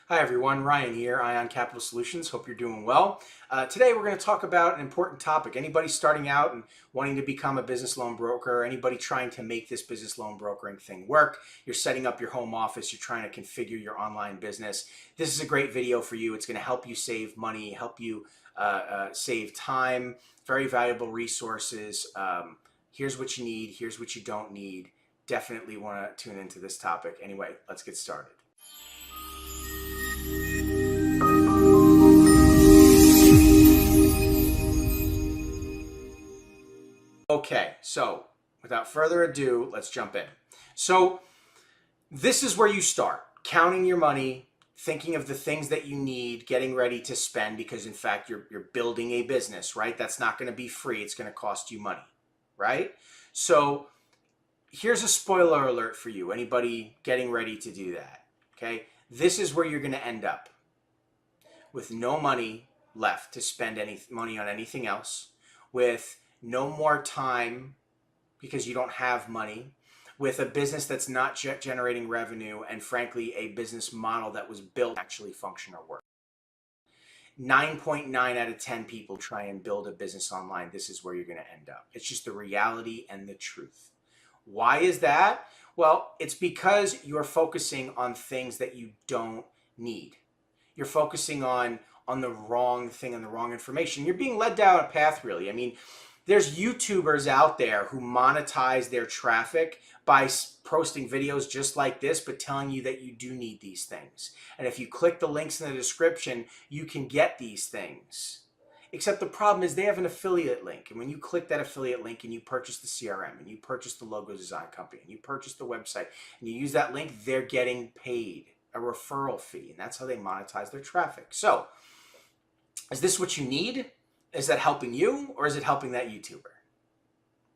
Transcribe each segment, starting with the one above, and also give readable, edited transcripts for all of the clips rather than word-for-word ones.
Hi everyone, Ryan here, Ion Capital Solutions. Hope you're doing well. Today we're going to talk about an important topic. Anybody starting out and wanting to become a business loan broker, anybody trying to make this business loan brokering thing work, you're setting up your home office, you're trying to configure your online business. This is a great video for you. It's going to help you save money, help you save time, very valuable resources. Here's what you need, here's what you don't need. Definitely want to tune into this topic. Anyway, let's get started. Okay, so without further ado, let's jump in. So this is where you start, counting your money, thinking of the things that you need, getting ready to spend, because in fact, you're building a business, right? That's not going to be free. It's going to cost you money, right? So here's a spoiler alert for you, anybody getting ready to do that, okay? This is where you're going to end up, with no money left to spend any money on anything else, with no more time because you don't have money, with a business that's not generating revenue, and frankly, a business model that was built to actually function or work. 9.9 out of 10 people try and build a business online. This is where you're going to end up. It's just the reality and the truth. Why is that? Well, it's because you're focusing on things that you don't need. You're focusing on the wrong thing and the wrong information. You're being led down a path, really. I mean, there's YouTubers out there who monetize their traffic by posting videos just like this, but telling you that you do need these things. And if you click the links in the description, you can get these things. Except the problem is they have an affiliate link. And when you click that affiliate link and you purchase the CRM and you purchase the logo design company and you purchase the website and you use that link, they're getting paid a referral fee. And that's how they monetize their traffic. So is this what you need? Is that helping you, or is it helping that YouTuber?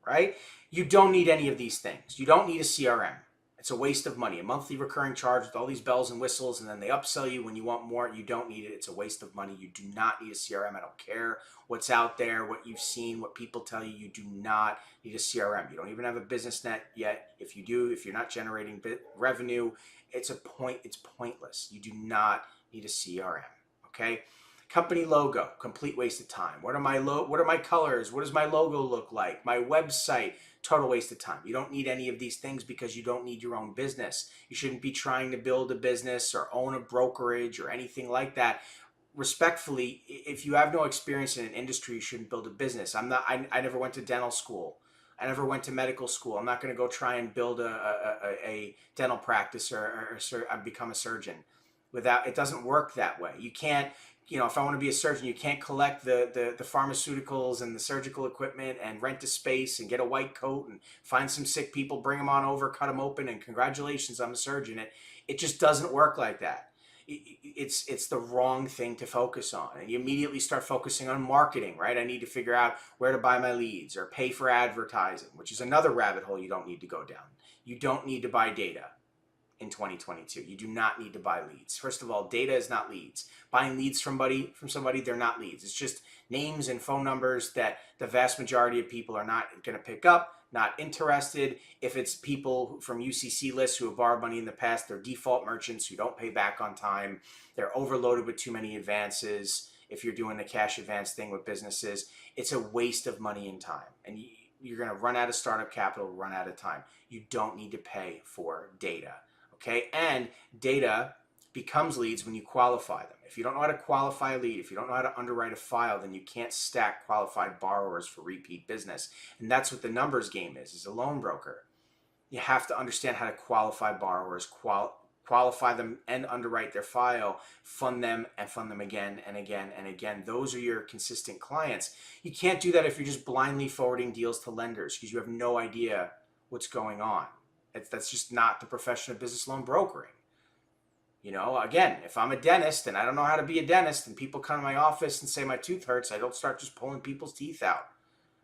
Right? You don't need any of these things. You don't need a CRM. It's a waste of money. A monthly recurring charge with all these bells and whistles, and then they upsell you when you want more. You don't need it. It's a waste of money. You do not need a CRM. I don't care what's out there, what you've seen, what people tell you. You do not need a CRM. You don't even have a business net yet. If you do, if you're not generating revenue, it's pointless. You do not need a CRM. Okay? Company logo, complete waste of time. What are my colors? What does my logo look like? My website, total waste of time. You don't need any of these things because you don't need your own business. You shouldn't be trying to build a business or own a brokerage or anything like that. Respectfully, if you have no experience in an industry, you shouldn't build a business. I never went to dental school. I never went to medical school. I'm not going to go try and build a dental practice or become a surgeon. It doesn't work that way. You can't, if I want to be a surgeon, you can't collect the pharmaceuticals and the surgical equipment and rent a space and get a white coat and find some sick people, bring them on over, cut them open, and congratulations, I'm a surgeon. It just doesn't work like that. It's the wrong thing to focus on. And you immediately start focusing on marketing, right? I need to figure out where to buy my leads or pay for advertising, which is another rabbit hole you don't need to go down. You don't need to buy data. In 2022, you do not need to buy leads. First of all, data is not leads. Buying leads from somebody, they're not leads. It's just names and phone numbers that the vast majority of people are not going to pick up, not interested. If it's people from UCC lists who have borrowed money in the past, they're default merchants who don't pay back on time. They're overloaded with too many advances. If you're doing the cash advance thing with businesses, it's a waste of money and time. And you're going to run out of startup capital, run out of time. You don't need to pay for data. Okay, and data becomes leads when you qualify them. If you don't know how to qualify a lead, if you don't know how to underwrite a file, then you can't stack qualified borrowers for repeat business. And that's what the numbers game is as a loan broker. You have to understand how to qualify borrowers, qualify them and underwrite their file, fund them and fund them again and again and again. Those are your consistent clients. You can't do that if you're just blindly forwarding deals to lenders because you have no idea what's going on. That's just not the profession of business loan brokering. Again, if I'm a dentist and I don't know how to be a dentist and people come to my office and say my tooth hurts, I don't start just pulling people's teeth out.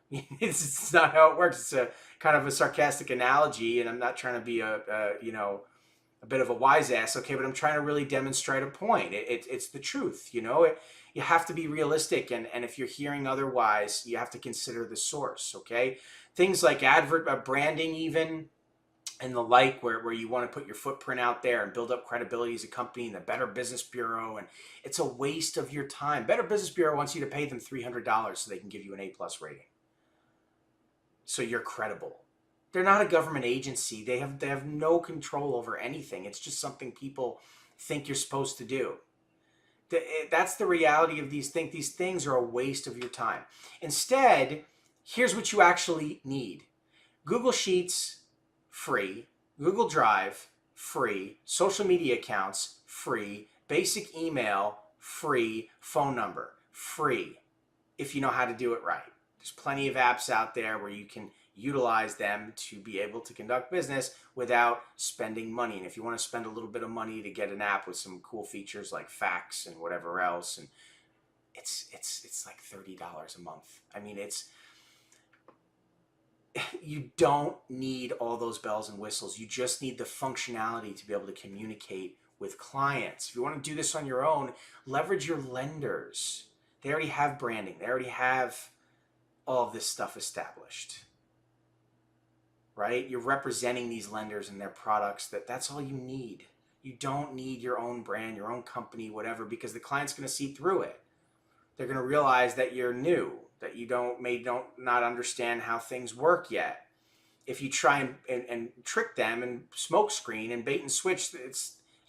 It's not how it works. It's a kind of a sarcastic analogy, and I'm not trying to be a bit of a wise ass, okay, but I'm trying to really demonstrate a point. It's the truth, you have to be realistic, and if you're hearing otherwise, you have to consider the source, okay? Things like branding even, and the like, where you want to put your footprint out there and build up credibility as a company in the Better Business Bureau, and it's a waste of your time. Better Business Bureau wants you to pay them $300 so they can give you an A+ rating, so you're credible. They're not a government agency. They have no control over anything. It's just something people think you're supposed to do. That's the reality of these things. These things are a waste of your time. Instead, here's what you actually need. Google Sheets, free. Google Drive, free. Social media accounts, free. Basic email, free. Phone number, free. If you know how to do it right. There's plenty of apps out there where you can utilize them to be able to conduct business without spending money. And if you want to spend a little bit of money to get an app with some cool features like fax and whatever else, and it's like $30 a month. I mean, you don't need all those bells and whistles. You just need the functionality to be able to communicate with clients. If you want to do this on your own, leverage your lenders. They already have branding. They already have all of this stuff established, right? You're representing these lenders and their products. That's all you need. You don't need your own brand, your own company, whatever, because the client's going to see through it. They're going to realize that you're new, that you don't not understand how things work yet. If you try and trick them and smokescreen and bait and switch,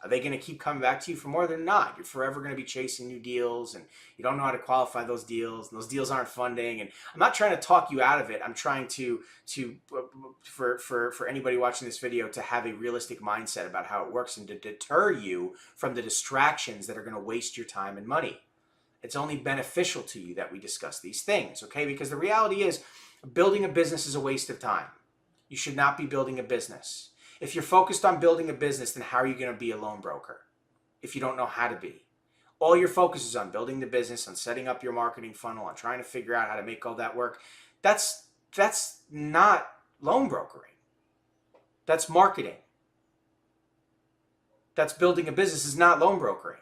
are they going to keep coming back to you for more? They're not. You're forever going to be chasing new deals, and you don't know how to qualify those deals, and those deals aren't funding. And I'm not trying to talk you out of it. I'm trying for anybody watching this video to have a realistic mindset about how it works and to deter you from the distractions that are going to waste your time and money. It's only beneficial to you that we discuss these things, okay? Because the reality is, building a business is a waste of time. You should not be building a business. If you're focused on building a business, then how are you going to be a loan broker if you don't know how to be? All your focus is on building the business, on setting up your marketing funnel, on trying to figure out how to make all that work. That's not loan brokering. That's marketing. That's building a business, is not loan brokering.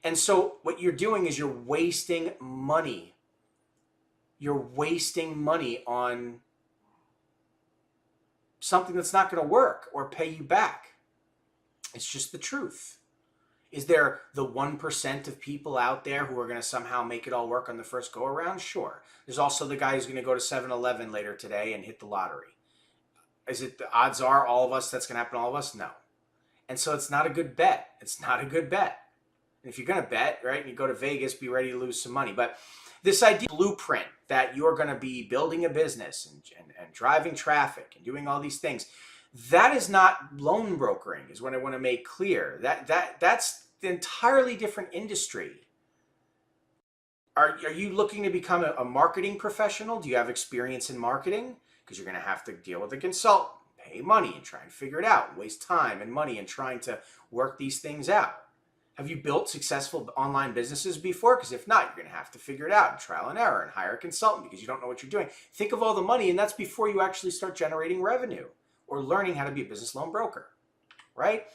And so what you're doing is you're wasting money. You're wasting money on something that's not going to work or pay you back. It's just the truth. Is there the 1% of people out there who are going to somehow make it all work on the first go around? Sure. There's also the guy who's going to go to 7-Eleven later today and hit the lottery. Is it the odds are all of us that's going to happen to all of us? No. And so it's not a good bet. It's not a good bet. And if you're going to bet, right, and you go to Vegas, be ready to lose some money. But this idea blueprint that you're going to be building a business and driving traffic and doing all these things, that is not loan brokering, is what I want to make clear. That's an entirely different industry. Are you looking to become a marketing professional? Do you have experience in marketing? Because you're going to have to deal with a consultant, pay money and try and figure it out, waste time and money in trying to work these things out. Have you built successful online businesses before? Because if not, you're going to have to figure it out and trial and error and hire a consultant because you don't know what you're doing. Think of all the money, and that's before you actually start generating revenue or learning how to be a business loan broker, right?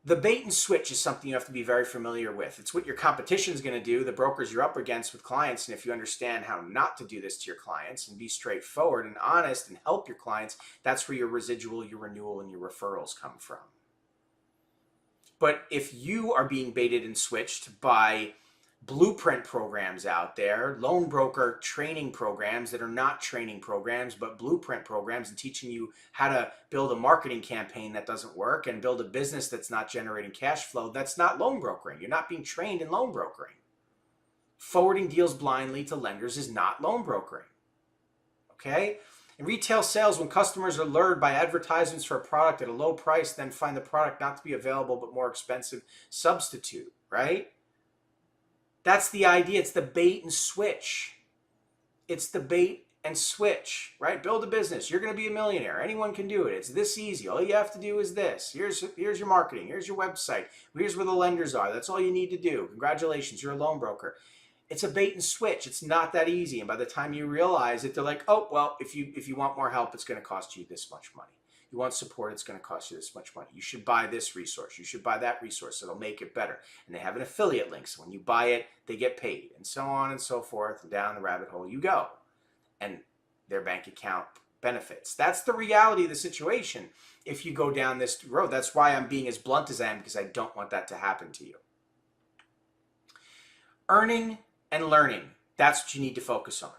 The bait and switch is something you have to be very familiar with. It's what your competition is going to do, the brokers you're up against with clients, and if you understand how not to do this to your clients and be straightforward and honest and help your clients, that's where your residual, your renewal, and your referrals come from. But if you are being baited and switched by blueprint programs out there, loan broker training programs that are not training programs, but blueprint programs and teaching you how to build a marketing campaign that doesn't work and build a business that's not generating cash flow, that's not loan brokering. You're not being trained in loan brokering. Forwarding deals blindly to lenders is not loan brokering. Okay? In retail sales, when customers are lured by advertisements for a product at a low price, then find the product not to be available but more expensive substitute, right? That's the idea. It's the bait and switch. It's the bait and switch, right? Build a business. You're going to be a millionaire. Anyone can do it. It's this easy. All you have to do is this. Here's your marketing. Here's your website. Here's where the lenders are. That's all you need to do. Congratulations, you're a loan broker. It's a bait and switch. It's not that easy. And by the time you realize it, they're like, oh, well, if you want more help, it's going to cost you this much money. You want support, it's going to cost you this much money. You should buy this resource. You should buy that resource. It'll make it better. And they have an affiliate link. So when you buy it, they get paid. And so on and so forth. And down the rabbit hole you go. And their bank account benefits. That's the reality of the situation if you go down this road. That's why I'm being as blunt as I am, because I don't want that to happen to you. Earning and learning, that's what you need to focus on.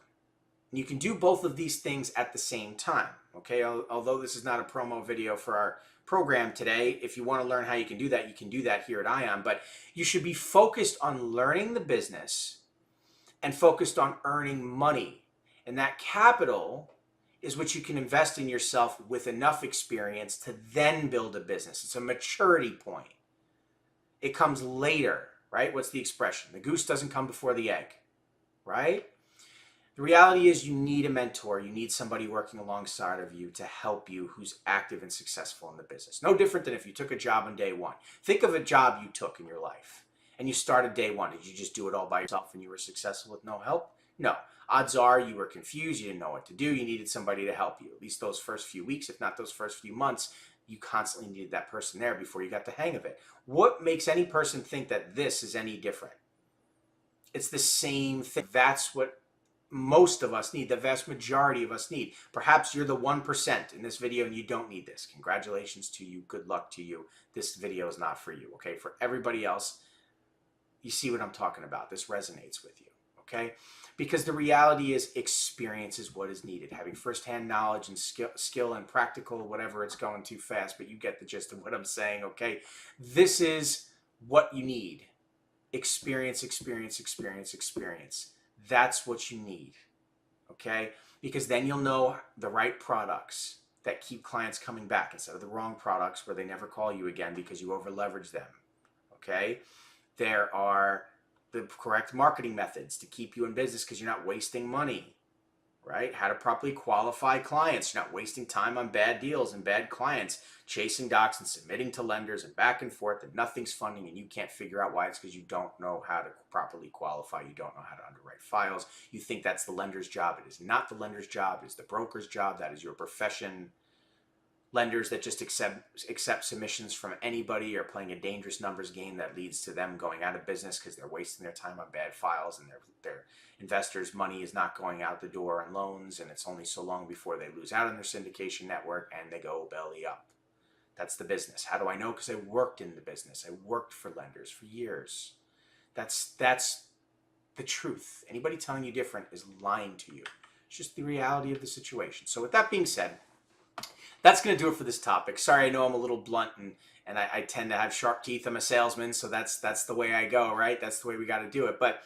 And you can do both of these things at the same time, okay? Although this is not a promo video for our program today, if you want to learn how you can do that, you can do that here at ION. But you should be focused on learning the business and focused on earning money. And that capital is what you can invest in yourself with enough experience to then build a business. It's a maturity point. It comes later, right? What's the expression? The goose doesn't come before the egg, right? The reality is you need a mentor. You need somebody working alongside of you to help you who's active and successful in the business. No different than if you took a job on day one. Think of a job you took in your life and you started day one. Did you just do it all by yourself and you were successful with no help? No. Odds are you were confused. You didn't know what to do. You needed somebody to help you. At least those first few weeks, if not those first few months, you constantly needed that person there before you got the hang of it. What makes any person think that this is any different? It's the same thing. That's what most of us need, the vast majority of us need. Perhaps you're the 1% in this video and you don't need this. Congratulations to you. Good luck to you. This video is not for you, okay? For everybody else, you see what I'm talking about. This resonates with you, okay? Because the reality is experience is what is needed. Having firsthand knowledge and skill and practical, whatever, it's going too fast, but you get the gist of what I'm saying, okay? This is what you need. Experience, experience, experience, experience. That's what you need, okay? Because then you'll know the right products that keep clients coming back instead of the wrong products where they never call you again because you over leverage them, okay? There are the correct marketing methods to keep you in business because you're not wasting money, right? How to properly qualify clients. You're not wasting time on bad deals and bad clients, chasing docs and submitting to lenders and back and forth and nothing's funding and you can't figure out why. It's because you don't know how to properly qualify. You don't know how to underwrite files. You think that's the lender's job. It is not the lender's job. It is the broker's job. That is your profession. Lenders that just accept submissions from anybody are playing a dangerous numbers game that leads to them going out of business because they're wasting their time on bad files and their investors' money is not going out the door on loans, and it's only so long before they lose out on their syndication network and they go belly up. That's the business. How do I know? Because I worked in the business. I worked for lenders for years. That's the truth. Anybody telling you different is lying to you. It's just the reality of the situation. So with that being said, that's going to do it for this topic. Sorry, I know I'm a little blunt and I tend to have sharp teeth. I'm a salesman, so that's the way I go, right? That's the way we got to do it. But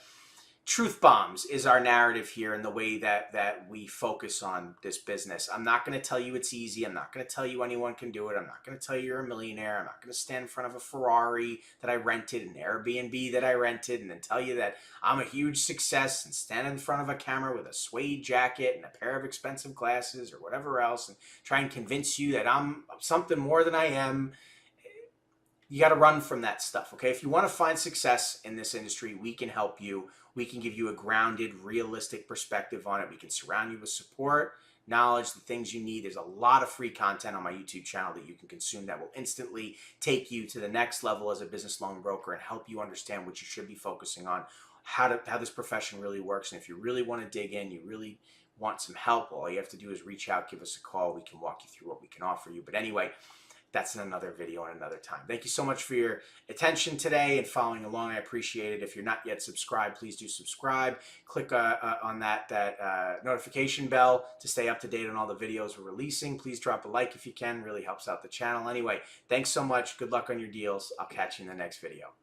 truth bombs is our narrative here and the way that we focus on this business. I'm not going to tell you it's easy. I'm not going to tell you anyone can do it. I'm not going to tell you you're a millionaire. I'm not going to stand in front of a Ferrari that I rented, an Airbnb that I rented, and then tell you that I'm a huge success and stand in front of a camera with a suede jacket and a pair of expensive glasses or whatever else and try and convince you that I'm something more than I am. You got to run from that stuff, okay? If you want to find success in this industry, we can help you. We can give you a grounded, realistic perspective on it. We can surround you with support, knowledge, the things you need. There's a lot of free content on my YouTube channel that you can consume that will instantly take you to the next level as a business loan broker and help you understand what you should be focusing on, how this profession really works. And if you really want to dig in, you really want some help, all you have to do is reach out, give us a call. We can walk you through what we can offer you. But anyway, that's in another video and another time. Thank you so much for your attention today and following along. I appreciate it. If you're not yet subscribed, please do subscribe. Click on that notification bell to stay up to date on all the videos we're releasing. Please drop a like if you can. Really helps out the channel. Anyway, thanks so much. Good luck on your deals. I'll catch you in the next video.